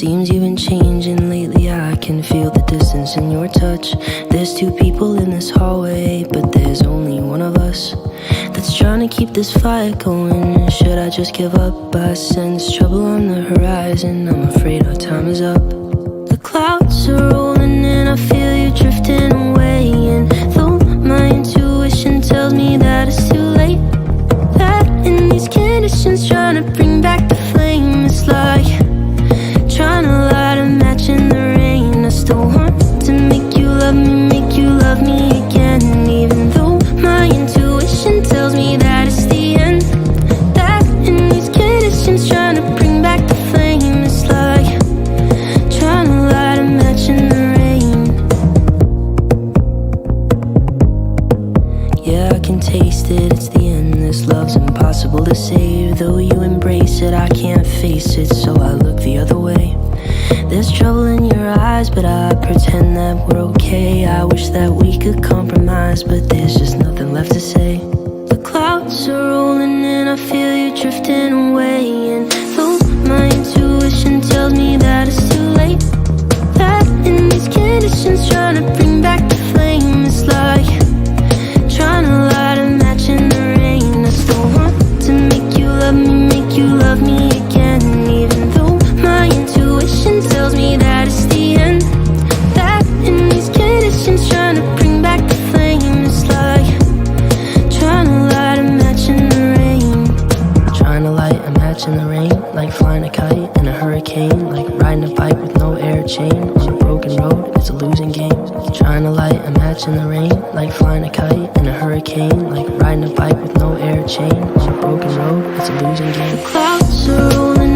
seems you've been changing lately. I can feel the distance in your touch. There's two people in this hallway, but there's only one of us that's trying to keep this fire going. Should I just give up? I sense trouble on the horizon. I'm afraid our time is up. The clouds are rolling and I feel you drifting away. And though my intuition tells me that it's too late, that in these conditions trying to bring back the flame, it's like trying to light a match in the rain. I still want to make you love me again. Even though my intuition tells me that it's the end, that in these conditions trying to bring back the flame, it's like trying to light a match in the rain. Yeah, I can taste it, it's the end. This love's impossible to save. Though you embrace it, I can't face it, so I look the other way. There's trouble in your eyes, but I pretend that we're okay. I wish that we could compromise, but there's just nothing left to say. The clouds are rolling and I feel you drifting away. And though my intuition tells me that it's too late, that in these conditions trying to bring back the flame, it's like trying to light a match in the rain. I still want to make you love me again. Even though my intuition tells me that it's the end, that in these conditions trying to bring back the flame, it's like trying to light a match in the rain. Trying to light a match in the rain, like flying a kite in a hurricane, like riding a bike with no air chain. On a broken road, it's a losing game. Trying to light a match in the rain, like flying a kite in a hurricane, like riding a bike with no air chain. On a broken road, it's a losing game. The clouds are rolling